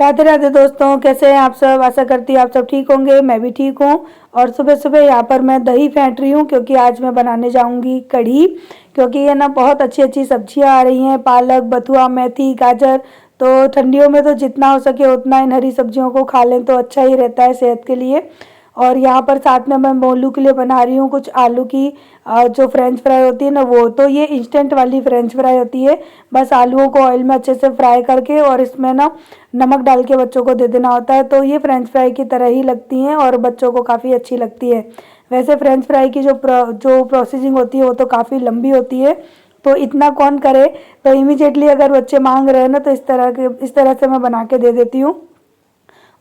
राधे राधे दोस्तों, कैसे हैं आप सब। आशा करती हूँ आप सब ठीक होंगे। मैं भी ठीक हूँ। और सुबह सुबह यहाँ पर मैं दही फेंट रही हूँ क्योंकि आज मैं बनाने जाऊँगी कढ़ी। क्योंकि ये ना बहुत अच्छी अच्छी सब्जियाँ आ रही हैं, पालक, बथुआ, मेथी, गाजर। तो ठंडियों में तो जितना हो सके उतना इन हरी सब्जियों को खा लें तो अच्छा ही रहता है सेहत के लिए। और यहाँ पर साथ में मैं मोलू के लिए बना रही हूँ कुछ आलू की जो फ्रेंच फ्राई होती है ना, वो तो ये इंस्टेंट वाली फ्रेंच फ्राई होती है। बस आलूओं को ऑयल में अच्छे से फ्राई करके और इसमें ना नमक डाल के बच्चों को दे देना होता है। तो ये फ्रेंच फ्राई की तरह ही लगती हैं और बच्चों को काफ़ी अच्छी लगती है। वैसे फ्रेंच फ्राई की जो प्रोसेसिंग होती है वो तो काफ़ी लंबी होती है, तो इतना कौन करे। तो इमीडिएटली अगर बच्चे मांग रहे हैं ना तो इस तरह से मैं बना के दे देती हूँ।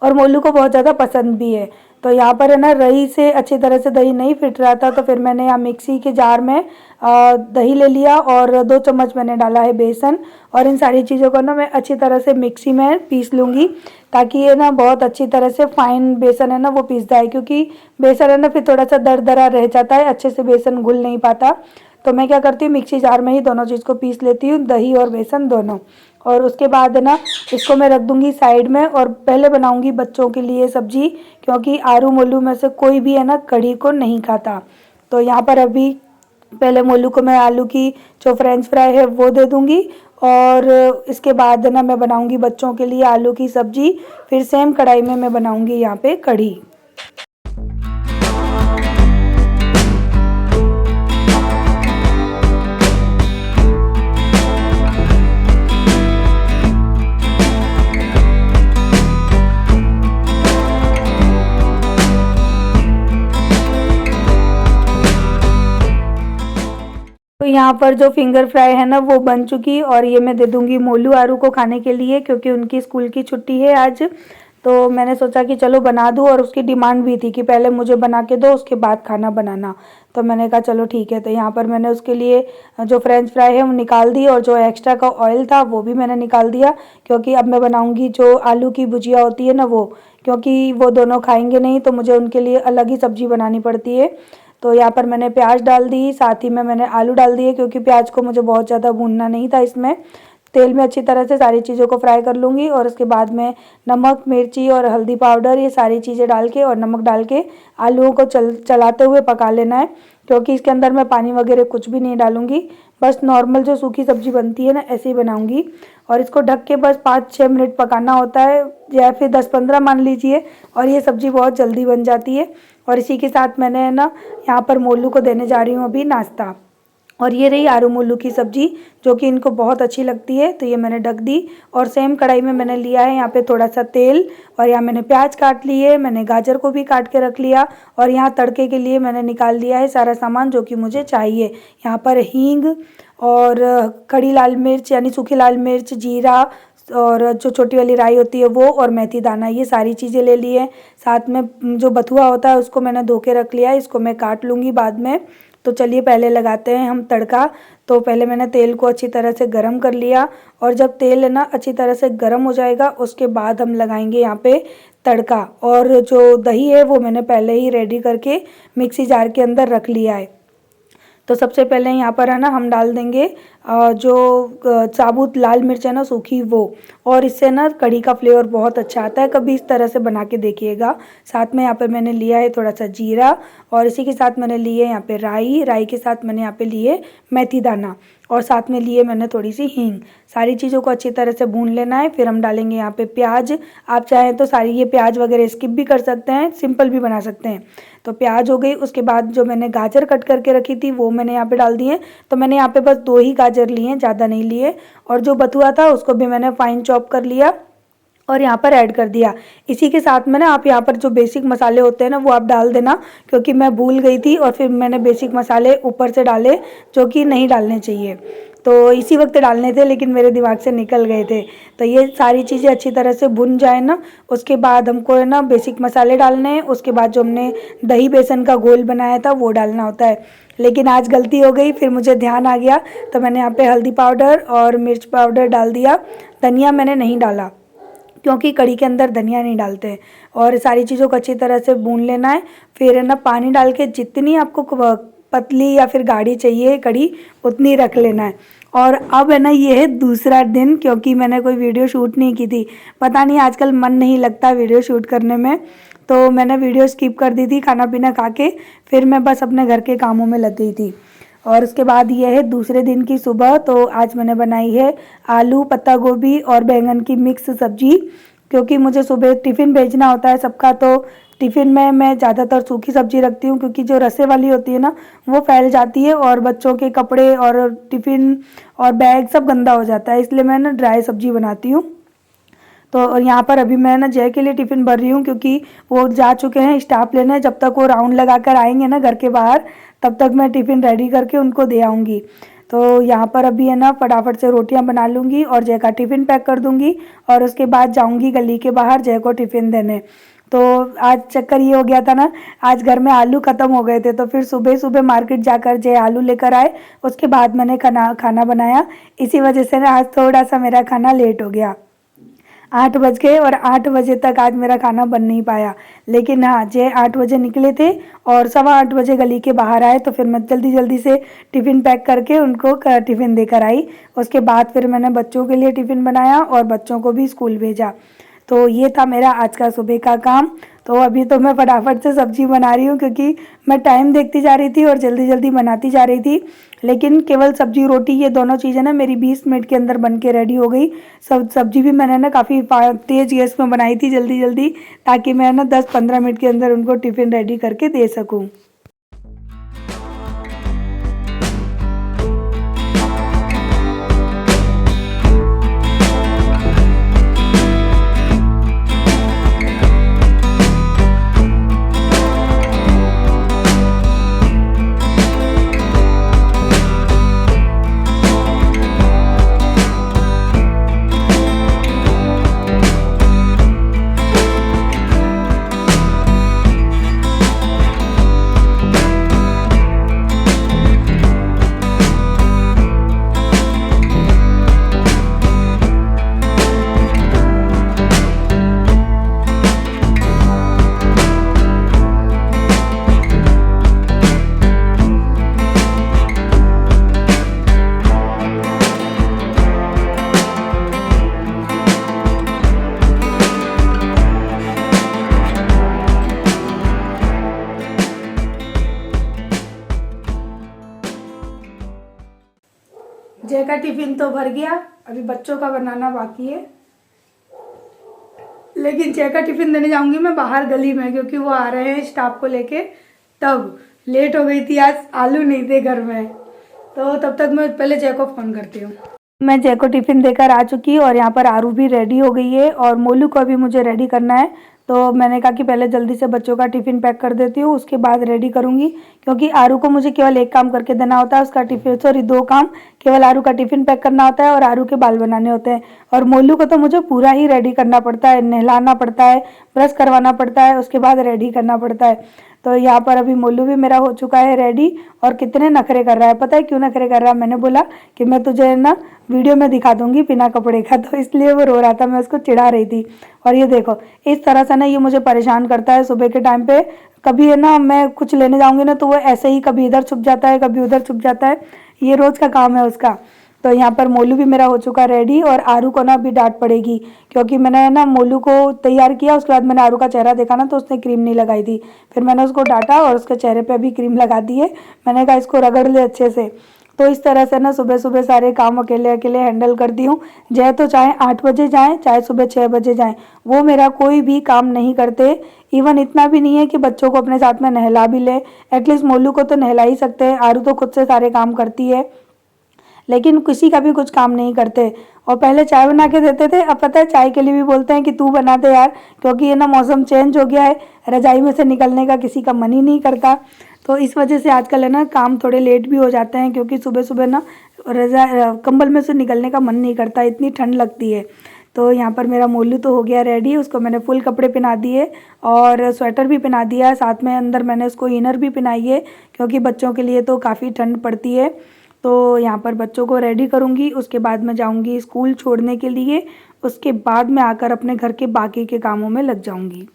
और मोलू को बहुत ज़्यादा पसंद भी है। तो यहाँ पर है ना, रही से अच्छी तरह से दही नहीं फिट रहा था तो फिर मैंने यहाँ मिक्सी के जार में दही ले लिया और 2 चम्मच मैंने डाला है बेसन। और इन सारी चीज़ों को ना मैं अच्छी तरह से मिक्सी में पीस लूँगी ताकि ये ना बहुत अच्छी तरह से फाइन बेसन है ना वो पीस जाए। क्योंकि बेसन है ना फिर थोड़ा सा दरदरा रह जाता है, अच्छे से बेसन घुल नहीं पाता। तो मैं क्या करती हूँ, मिक्सी जार में ही दोनों चीज़ को पीस लेती हूँ, दही और बेसन दोनों। और उसके बाद है ना इसको मैं रख दूँगी साइड में और पहले बनाऊँगी बच्चों के लिए सब्जी। क्योंकि आलू मोलू में से कोई भी है ना कढ़ी को नहीं खाता। तो यहाँ पर अभी पहले मोलू को मैं आलू की जो फ्रेंच फ्राई है वो दे दूँगी। और इसके बाद ना मैं बनाऊँगी बच्चों के लिए आलू की सब्जी। फिर सेम कढ़ाई में मैं बनाऊँगी यहाँ पे कढ़ी। तो यहाँ पर जो फिंगर फ्राई है ना वो बन चुकी और ये मैं दे दूँगी मोलू आरू को खाने के लिए क्योंकि उनकी स्कूल की छुट्टी है आज। तो मैंने सोचा कि चलो बना दूँ और उसकी डिमांड भी थी कि पहले मुझे बना के दो उसके बाद खाना बनाना। तो मैंने कहा चलो ठीक है। तो यहाँ पर मैंने उसके लिए जो फ्रेंच फ्राई है वो निकाल दी और जो एक्स्ट्रा का ऑयल था वो भी मैंने निकाल दिया। क्योंकि अब मैं बनाऊँगी जो आलू की भुजिया होती है ना वो, क्योंकि वो दोनों खाएंगे नहीं तो मुझे उनके लिए अलग ही सब्जी बनानी पड़ती है। तो यहाँ पर मैंने प्याज डाल दी, साथ ही में मैंने आलू डाल दिए क्योंकि प्याज को मुझे बहुत ज़्यादा भूनना नहीं था। इसमें तेल में अच्छी तरह से सारी चीज़ों को फ्राई कर लूँगी और उसके बाद में नमक, मिर्ची और हल्दी पाउडर ये सारी चीज़ें डाल के और नमक डाल के आलूओं को चलाते हुए पका लेना है। क्योंकि इसके अंदर मैं पानी वगैरह कुछ भी नहीं डालूँगी, बस नॉर्मल जो सूखी सब्जी बनती है ना ऐसे ही बनाऊँगी। और इसको ढक के बस 5-6 मिनट पकाना होता है या फिर 10-15 मान लीजिए। और ये सब्ज़ी बहुत जल्दी बन जाती है। और इसी के साथ मैंने ना यहाँ पर मोलू को देने जा रही हूँ अभी नाश्ता। और ये रही आलू मोलू की सब्ज़ी जो कि इनको बहुत अच्छी लगती है। तो ये मैंने ढक दी और सेम कढ़ाई में मैंने लिया है यहाँ पे थोड़ा सा तेल और यहाँ मैंने प्याज काट लिए, मैंने गाजर को भी काट के रख लिया। और यहाँ तड़के के लिए मैंने निकाल लिया है सारा सामान जो कि मुझे चाहिए। यहाँ पर हींग और खड़ी लाल मिर्च यानी सूखी लाल मिर्च, जीरा और जो छोटी वाली राई होती है वो और मेथी दाना, ये सारी चीज़ें ले लिए। साथ में जो बथुआ होता है उसको मैंने धो के रख लिया है, इसको मैं काट लूँगी बाद में। तो चलिए पहले लगाते हैं हम तड़का। तो पहले मैंने तेल को अच्छी तरह से गरम कर लिया और जब तेल है ना अच्छी तरह से गरम हो जाएगा उसके बाद हम लगाएंगे यहाँ पे तड़का। और जो दही है वो मैंने पहले ही रेडी करके मिक्सी जार के अंदर रख लिया है। तो सबसे पहले यहाँ पर है ना हम डाल देंगे जो साबुत लाल मिर्च है ना सूखी वो। और इससे ना कढ़ी का फ्लेवर बहुत अच्छा आता है, कभी इस तरह से बना के देखिएगा। साथ में यहाँ पे मैंने लिया है थोड़ा सा जीरा और इसी के साथ मैंने लिए यहाँ पे राई के साथ मैंने यहाँ पे लिए मेथी दाना और साथ में लिए मैंने थोड़ी सी हींग। सारी चीज़ों को अच्छी तरह से भून लेना है। फिर हम डालेंगे यहाँ पे प्याज। आप चाहें तो सारी ये प्याज वगैरह स्किप भी कर सकते हैं, सिंपल भी बना सकते हैं। तो प्याज हो गई, उसके बाद जो मैंने गाजर कट करके रखी थी वो मैंने यहाँ पे डाल दी है। तो मैंने यहाँ पे बस 2 ही गाजर लिए, ज़्यादा नहीं लिए। और जो बथुआ था उसको भी मैंने फाइन चॉप कर लिया और यहाँ पर ऐड कर दिया। इसी के साथ में ना आप यहाँ पर जो बेसिक मसाले होते हैं ना वो आप डाल देना, क्योंकि मैं भूल गई थी और फिर मैंने बेसिक मसाले ऊपर से डाले जो कि नहीं डालने चाहिए। तो इसी वक्त डालने थे लेकिन मेरे दिमाग से निकल गए थे। तो ये सारी चीज़ें अच्छी तरह से भुन जाए ना उसके बाद हमको है ना बेसिक मसाले डालने हैं। उसके बाद जो हमने दही बेसन का घोल बनाया था वो डालना होता है। लेकिन आज गलती हो गई, फिर मुझे ध्यान आ गया तो मैंने यहाँ पे हल्दी पाउडर और मिर्च पाउडर डाल दिया। धनिया मैंने नहीं डाला क्योंकि कढ़ी के अंदर धनिया नहीं डालते हैं। और सारी चीज़ों को अच्छी तरह से भून लेना है। फिर है ना पानी डाल के जितनी आपको पतली या फिर गाढ़ी चाहिए कढ़ी उतनी रख लेना है। और अब है ना ये है दूसरा दिन, क्योंकि मैंने कोई वीडियो शूट नहीं की थी। पता नहीं आजकल मन नहीं लगता वीडियो शूट करने में, तो मैंने वीडियो स्किप कर दी थी खाना पीना खा के। फिर मैं बस अपने घर के कामों में लग गई थी। और उसके बाद ये है दूसरे दिन की सुबह। तो आज मैंने बनाई है आलू पत्ता गोभी और बैंगन की मिक्स सब्जी, क्योंकि मुझे सुबह टिफ़िन भेजना होता है सबका। तो टिफ़िन में मैं ज़्यादातर सूखी सब्ज़ी रखती हूँ, क्योंकि जो रसे वाली होती है ना वो फैल जाती है और बच्चों के कपड़े और टिफ़िन और बैग सब गंदा हो जाता है, इसलिए मैं ना ड्राई सब्ज़ी बनाती हूँ। तो और यहाँ पर अभी मैं ना जय के लिए टिफ़िन भर रही हूँ, क्योंकि वो जा चुके हैं स्टाफ लेने। जब तक वो राउंड लगा कर आएंगे ना घर के बाहर, तब तक मैं टिफ़िन रेडी करके उनको दे आऊँगी। तो यहाँ पर अभी है ना फटाफट से रोटियाँ बना लूँगी और जय का टिफ़िन पैक कर दूँगी, और उसके बाद जाऊँगी गली के बाहर जय को टिफ़िन देने। तो आज चक्कर ये हो गया था ना, आज घर में आलू ख़त्म हो गए थे, तो फिर सुबह सुबह मार्केट जाकर जय आलू लेकर आए। उसके बाद मैंने खाना बनाया। इसी वजह से ना आज थोड़ा सा मेरा खाना लेट हो गया। 8 बज गए और 8 बजे तक आज मेरा खाना बन नहीं पाया। लेकिन हाँ, जय 8 बजे निकले थे और 8:15 बजे गली के बाहर आए, तो फिर मैं जल्दी जल्दी से टिफ़िन पैक करके उनको टिफ़िन देकर आई। उसके बाद फिर मैंने बच्चों के लिए टिफ़िन बनाया और बच्चों को भी स्कूल भेजा। तो ये था मेरा आज का सुबह का काम। तो अभी तो मैं फटाफट से सब्ज़ी बना रही हूँ, क्योंकि मैं टाइम देखती जा रही थी और जल्दी जल्दी बनाती जा रही थी। लेकिन केवल सब्ज़ी रोटी ये दोनों चीज़ें ना मेरी 20 मिनट के अंदर बन के रेडी हो गई। सब्ज़ी भी मैंने ना काफ़ी तेज़ गैस में बनाई थी जल्दी जल्दी, ताकि मैं ना 10-15 मिनट के अंदर उनको टिफ़िन रेडी करके दे सकूँ। जय का टिफ़िन तो भर गया, अभी बच्चों का बनाना बाकी है। लेकिन जय का टिफ़िन देने जाऊंगी मैं बाहर गली में, क्योंकि वो आ रहे हैं स्टाफ को लेके। तब लेट हो गई थी, आज आलू नहीं थे घर में। तो तब तक मैं पहले जय को फ़ोन करती हूँ। मैं जय को टिफ़िन देकर आ चुकी और यहाँ पर आरू भी रेडी हो गई है और मोलू को भी मुझे रेडी करना है। तो मैंने कहा कि पहले जल्दी से बच्चों का टिफ़िन पैक कर देती हूँ, उसके बाद रेडी करूँगी। क्योंकि आरू को मुझे केवल एक काम करके देना होता है, उसका टिफ़िन, सॉरी 2 काम। केवल आरू का टिफ़िन पैक करना होता है और आरू के बाल बनाने होते हैं। और मोलू को तो मुझे पूरा ही रेडी करना पड़ता है, नहलाना पड़ता है, ब्रश करवाना पड़ता है, उसके बाद रेडी करना पड़ता है। तो यहाँ पर अभी मोलू भी मेरा हो चुका है रेडी, और कितने नखरे कर रहा है। पता है क्यों नखरे कर रहा है? मैंने बोला कि मैं तुझे ना वीडियो में दिखा दूंगी बिना कपड़े का, तो इसलिए वो रो रहा था, मैं उसको चिढ़ा रही थी। और ये देखो, इस तरह से ना ये मुझे परेशान करता है सुबह के टाइम पे। कभी है ना मैं कुछ लेने जाऊंगी ना, तो वो ऐसे ही कभी इधर छुप जाता है, कभी उधर छुप जाता है। ये रोज़ का काम है उसका। तो यहाँ पर मोलू भी मेरा हो चुका रेडी, और आरू को ना अभी डांट पड़ेगी, क्योंकि मैंने ना मोलू को तैयार किया, उसके बाद मैंने आरू का चेहरा देखा ना, तो उसने क्रीम नहीं लगाई थी। फिर मैंने उसको डांटा और उसके चेहरे पे अभी क्रीम लगा दी है। मैंने कहा इसको रगड़ ले अच्छे से। तो इस तरह से ना सुबह सुबह सारे काम अकेले अकेले हैंडल करती हूँ। जय तो चाहे 8 बजे जाएँ, चाहे सुबह 6 बजे जाएँ, वो मेरा कोई भी काम नहीं करते। इवन इतना भी नहीं है कि बच्चों को अपने साथ में नहला भी ले। एटलीस्ट मोलू को तो नहला ही सकते हैं, आरू तो खुद से सारे काम करती है, लेकिन किसी का भी कुछ काम नहीं करते। और पहले चाय बना के देते थे, अब पता है चाय के लिए भी बोलते हैं कि तू बना दे यार, क्योंकि ये ना मौसम चेंज हो गया है, रजाई में से निकलने का किसी का मन ही नहीं करता। तो इस वजह से आजकल है ना काम थोड़े लेट भी हो जाते हैं, क्योंकि सुबह सुबह ना कंबल में से निकलने का मन नहीं करता, इतनी ठंड लगती है। तो यहाँ पर मेरा मोलू तो हो गया रेडी, उसको मैंने फुल कपड़े पहना दिए और स्वेटर भी पहना दिया, साथ में अंदर मैंने उसको इनर भी पहनाई है, क्योंकि बच्चों के लिए तो काफ़ी ठंड पड़ती है। तो यहाँ पर बच्चों को रेडी करूँगी, उसके बाद मैं जाऊँगी स्कूल छोड़ने के लिए। उसके बाद मैं आकर अपने घर के बाकी के कामों में लग जाऊँगी।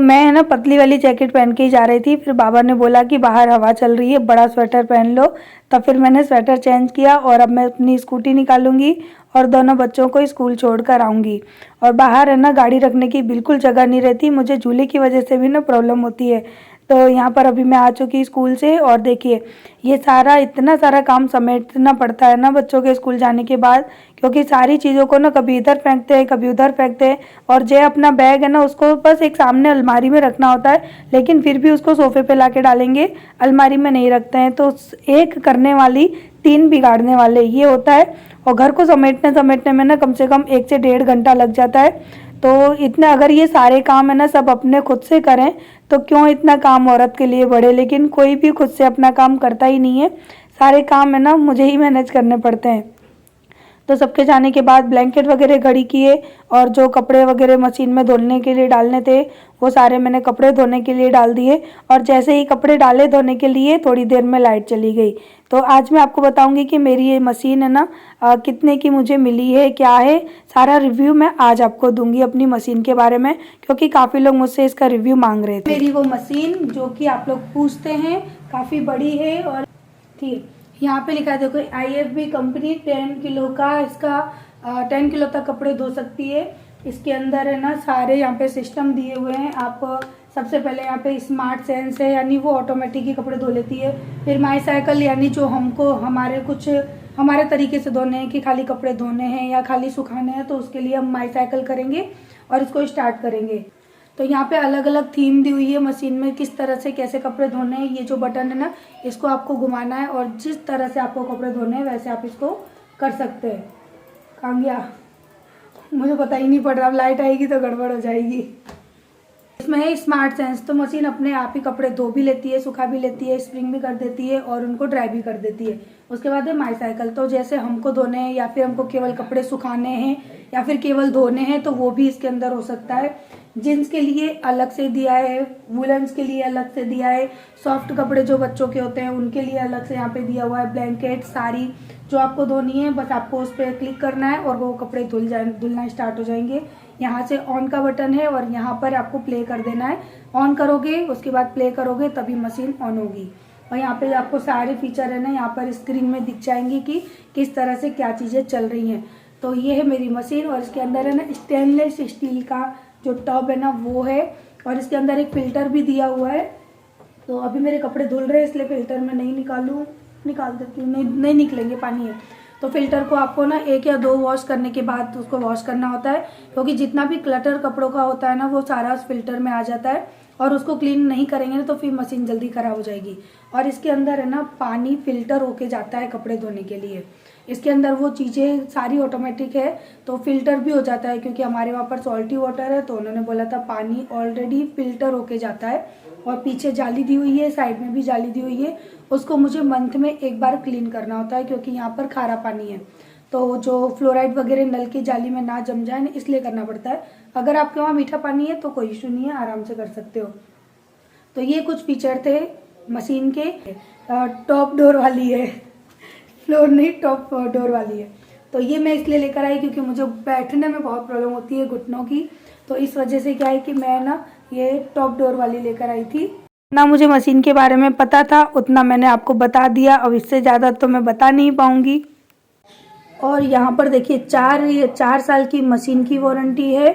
मैं है ना पतली वाली जैकेट पहन के ही जा रही थी, फिर बाबा ने बोला कि बाहर हवा चल रही है, बड़ा स्वेटर पहन लो। तब फिर मैंने स्वेटर चेंज किया और अब मैं अपनी स्कूटी निकालूंगी और दोनों बच्चों को स्कूल छोड़ कर आऊँगी। और बाहर है ना गाड़ी रखने की बिल्कुल जगह नहीं रहती, मुझे झूले की वजह से भी ना प्रॉब्लम होती है। तो यहाँ पर अभी मैं आ चुकी स्कूल से और देखिए ये सारा इतना सारा काम समेटना पड़ता है ना बच्चों के स्कूल जाने के बाद, क्योंकि सारी चीज़ों को ना कभी इधर फेंकते हैं कभी उधर फेंकते हैं। और जो अपना बैग है ना उसको बस एक सामने अलमारी में रखना होता है, लेकिन फिर भी उसको सोफे पे लाके डालेंगे, अलमारी में नहीं रखते हैं। तो एक करने वाली तीन बिगाड़ने वाले, ये होता है। और घर को समेटने समेटने में ना कम से कम 1 से 1.5 घंटा लग जाता है। तो इतना अगर ये सारे काम है ना सब अपने खुद से करें तो क्यों इतना काम औरत के लिए बढ़े, लेकिन कोई भी खुद से अपना काम करता ही नहीं है। सारे काम है ना मुझे ही मैनेज करने पड़ते हैं। तो सबके जाने के बाद ब्लैंकेट वगैरह घड़ी किए और जो कपड़े वगैरह मशीन में धोने के लिए डालने थे वो सारे मैंने कपड़े धोने के लिए डाल दिए। और जैसे ही कपड़े डाले धोने के लिए थोड़ी देर में लाइट चली गई। तो आज मैं आपको बताऊंगी कि मेरी ये मशीन है ना कितने की मुझे मिली है, क्या है, सारा रिव्यू मैं आज आपको दूंगी अपनी मशीन के बारे में, क्योंकि काफ़ी लोग मुझसे इसका रिव्यू मांग रहे थे। मेरी वो मशीन जो कि आप लोग पूछते हैं, काफ़ी बड़ी है। और ठीक यहाँ पे लिखा है देखो IFB कंपनी 10 किलो का, इसका 10 किलो तक कपड़े धो सकती है। इसके अंदर है ना सारे यहाँ पे सिस्टम दिए हुए हैं। आप सबसे पहले यहाँ पे स्मार्ट सेंस है, यानी वो ऑटोमेटिक ही कपड़े धो लेती है। फिर माई साइकिल, यानी जो हमको हमारे तरीके से धोने हैं कि खाली कपड़े धोने हैं या खाली सुखाने हैं, तो उसके लिए हम माई साइकिल करेंगे और इसको स्टार्ट करेंगे। तो यहाँ पे अलग अलग थीम दी हुई है मशीन में, किस तरह से कैसे कपड़े धोने हैं। ये जो बटन है ना इसको आपको घुमाना है और जिस तरह से आपको कपड़े धोने हैं वैसे आप इसको कर सकते हैं। कहाँ गया, मुझे पता ही नहीं पड़ रहा, अब लाइट आएगी तो गड़बड़ हो जाएगी। इसमें है स्मार्ट सेंस, तो मशीन अपने आप ही कपड़े धो भी लेती है, सुखा भी लेती है, स्प्रिंग भी कर देती है और उनको ड्राई भी कर देती है। उसके बाद है माई साइकिल, तो जैसे हमको धोने हैं या फिर हमको केवल कपड़े सुखाने हैं या फिर केवल धोने हैं तो वो भी इसके अंदर हो सकता है। जीन्स के लिए अलग से दिया है, वुलन्स के लिए अलग से दिया है, सॉफ्ट कपड़े जो बच्चों के होते हैं उनके लिए अलग से यहाँ पे दिया हुआ है। ब्लैंकेट, साड़ी जो आपको धोनी है बस आपको उस पर क्लिक करना है और वो कपड़े धुलना स्टार्ट हो जाएंगे। यहाँ से ऑन का बटन है और यहाँ पर आपको प्ले कर देना है। ऑन करोगे उसके बाद प्ले करोगे तभी मशीन ऑन होगी। और यहाँ पे आपको सारे फीचर है ना यहाँ पर स्क्रीन में दिख जाएंगे कि किस तरह से क्या चीज़ें चल रही हैं। तो ये है मेरी मशीन और इसके अंदर है ना स्टेनलेस स्टील का जो टब है ना वो है और इसके अंदर एक फ़िल्टर भी दिया हुआ है। तो अभी मेरे कपड़े धुल रहे हैं इसलिए फ़िल्टर में नहीं निकाल देती हूँ, नहीं निकलेंगे, पानी है। तो फ़िल्टर को आपको ना 1 या 2 वॉश करने के बाद उसको वॉश करना होता है, क्योंकि जितना भी क्लटर कपड़ों का होता है ना वो सारा उस फिल्टर में आ जाता है और उसको क्लीन नहीं करेंगे ना तो फिर मशीन जल्दी ख़राब हो जाएगी। और इसके अंदर है ना पानी फिल्टर होके जाता है कपड़े धोने के लिए। इसके अंदर वो चीज़ें सारी ऑटोमेटिक है तो फिल्टर भी हो जाता है, क्योंकि हमारे वहाँ पर सॉल्टी वाटर है तो उन्होंने बोला था पानी ऑलरेडी फिल्टर होके जाता है। और पीछे जाली दी हुई है, साइड में भी जाली दी हुई है, उसको मुझे मंथ में एक बार क्लीन करना होता है क्योंकि यहाँ पर खारा पानी है तो जो फ्लोराइड वगैरह नल की जाली में ना जम जाए इसलिए करना पड़ता है। अगर आपके वहाँ मीठा पानी है तो कोई इशू नहीं है, आराम से कर सकते हो। तो ये कुछ फीचर थे मशीन के। टॉप डोर वाली है, फ्लोर नहीं टॉप डोर वाली है। तो ये मैं इसलिए लेकर आई क्योंकि मुझे बैठने में बहुत प्रॉब्लम होती है घुटनों की, तो इस वजह से क्या है कि मैं ना ये टॉप डोर वाली लेकर आई थी। ना मुझे मशीन के बारे में पता था उतना मैंने आपको बता दिया, अब इससे ज़्यादा तो मैं बता नहीं पाऊँगी। और यहाँ पर देखिए 4 साल की मशीन की वारंटी है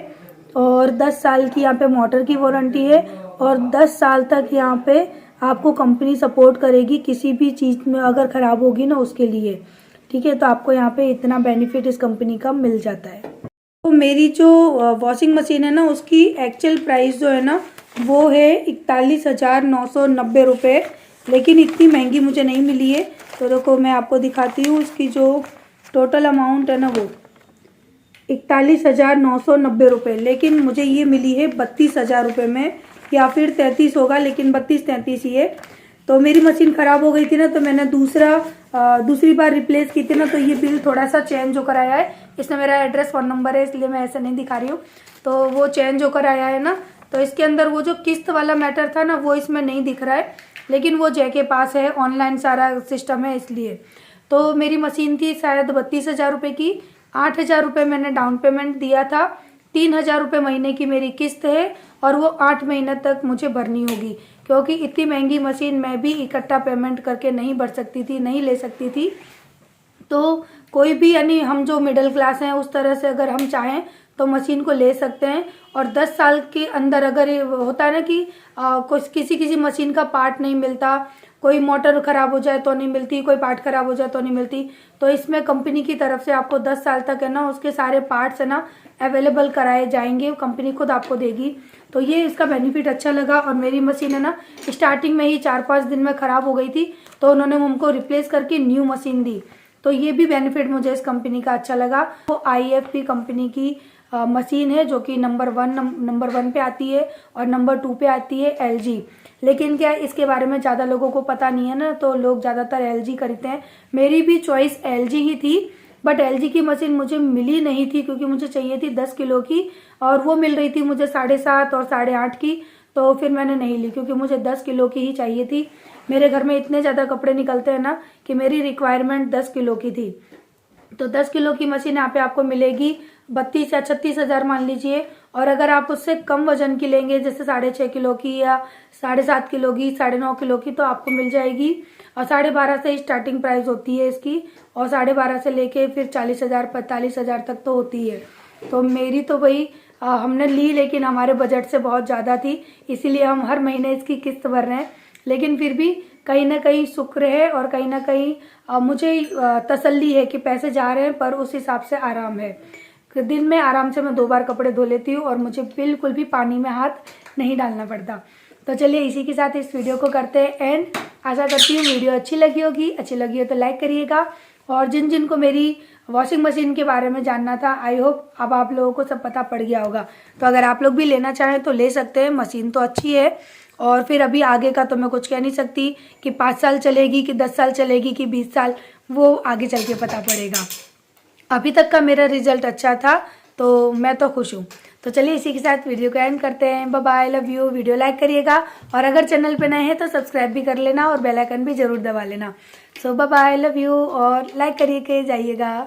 और 10 साल की यहाँ पे मोटर की वारंटी है और 10 साल तक यहाँ पे आपको कंपनी सपोर्ट करेगी किसी भी चीज़ में अगर ख़राब होगी ना उसके लिए, ठीक है। तो आपको यहाँ पे इतना बेनिफिट इस कंपनी का मिल जाता है। तो मेरी जो वॉशिंग मशीन है ना उसकी एक्चुअल प्राइस जो है ना वो है 41,990 रुपये, लेकिन इतनी महंगी मुझे नहीं मिली है। तो देखो मैं आपको दिखाती हूँ, उसकी जो टोटल अमाउंट है ना वो 41,990 रुपये, लेकिन मुझे ये मिली है 32,000 रुपये में, या फिर 33 होगा, लेकिन 32-33 ही है। तो मेरी मशीन ख़राब हो गई थी ना तो मैंने दूसरी बार रिप्लेस की थी ना, तो ये बिल थोड़ा सा चेंज होकर आया है। इसमें मेरा एड्रेस फ़ोन नंबर है इसलिए मैं ऐसे नहीं दिखा रही हूँ। तो वो चेंज होकर आया है ना, तो इसके अंदर वो जो किस्त वाला मैटर था ना वो इसमें नहीं दिख रहा है, लेकिन वो जय के पास है, ऑनलाइन सारा सिस्टम है इसलिए। तो मेरी मशीन थी शायद 32,000 रुपये की, 8,000 रुपये मैंने डाउन पेमेंट दिया था, 3,000 रुपये महीने की मेरी किस्त है और वो 8 महीने तक मुझे भरनी होगी, क्योंकि इतनी महंगी मशीन मैं भी इकट्ठा पेमेंट करके नहीं भर सकती थी, नहीं ले सकती थी। तो कोई भी यानी हम जो मिडिल क्लास हैं उस तरह से अगर हम चाहें तो मशीन को ले सकते हैं। और 10 साल के अंदर अगर ये होता है ना कि कुछ किसी मशीन का पार्ट नहीं मिलता, कोई मोटर ख़राब हो जाए तो नहीं मिलती, कोई पार्ट ख़राब हो जाए तो नहीं मिलती, तो इसमें कंपनी की तरफ से आपको 10 साल तक है ना उसके सारे पार्ट्स है ना अवेलेबल कराए जाएंगे, कंपनी खुद आपको देगी। तो ये इसका बेनिफिट अच्छा लगा। और मेरी मशीन है ना स्टार्टिंग में ही 4-5 दिन में ख़राब हो गई थी, तो उन्होंने हमको रिप्लेस करके न्यू मशीन दी। तो ये भी बेनिफिट मुझे इस कंपनी का अच्छा लगा। वो IFP कंपनी की मशीन है जो कि नंबर 1 पे आती है और नंबर 2 पे आती है LG। लेकिन क्या इसके बारे में ज़्यादा लोगों को पता नहीं है ना, तो लोग ज़्यादातर LG खरीदते हैं। मेरी भी चॉइस LG ही थी, बट LG की मशीन मुझे मिली नहीं थी क्योंकि मुझे चाहिए थी 10 किलो की और वो मिल रही थी मुझे 7.5 और 8.5 की। तो फिर मैंने नहीं ली क्योंकि मुझे 10 किलो की ही चाहिए थी। मेरे घर में इतने ज़्यादा कपड़े निकलते हैं ना कि मेरी रिक्वायरमेंट 10 किलो की थी। तो 10 किलो की मशीन यहाँ पे आपको मिलेगी 32 या 36 हज़ार मान लीजिए। और अगर आप उससे कम वजन की लेंगे जैसे 6.5 किलो की या 7.5 किलो की, 9.5 किलो की, तो आपको मिल जाएगी। और 12.5 से स्टार्टिंग प्राइस होती है इसकी, और 12.5 से लेके फिर 40,000 45,000 तक तो होती है। तो मेरी तो वही हमने ली, लेकिन हमारे बजट से बहुत ज़्यादा थी, इसीलिए हम हर महीने इसकी किस्त भर रहे हैं। लेकिन फिर भी कहीं ना कहीं शुक्र है और कहीं ना कहीं मुझे तसल्ली है कि पैसे जा रहे हैं पर उस हिसाब से आराम है। दिन में आराम से मैं 2 बार कपड़े धो लेती हूँ और मुझे बिल्कुल भी पानी में हाथ नहीं डालना पड़ता। तो चलिए इसी के साथ इस वीडियो को करते हैं एंड। आशा करती हूँ वीडियो अच्छी लगी होगी, अच्छी लगी हो तो लाइक करिएगा। और जिन को मेरी वॉशिंग मशीन के बारे में जानना था, आई होप अब आप लोगों को सब पता पड़ गया होगा। तो अगर आप लोग भी लेना चाहें तो ले सकते हैं, मशीन तो अच्छी है। और फिर अभी आगे का तो मैं कुछ कह नहीं सकती कि 5 साल चलेगी कि 10 साल चलेगी कि 20 साल, वो आगे चल के पता पड़ेगा। अभी तक का मेरा रिजल्ट अच्छा था तो मैं तो खुश हूँ। तो चलिए इसी के साथ वीडियो को एंड करते हैं। Bye bye, love you. Video like करिएगा और अगर चैनल पे नए हैं तो सब्सक्राइब भी कर लेना और बेल आइकन भी जरूर दबा लेना। सो बाय बाय, लव यू, और लाइक करिए के जाइएगा।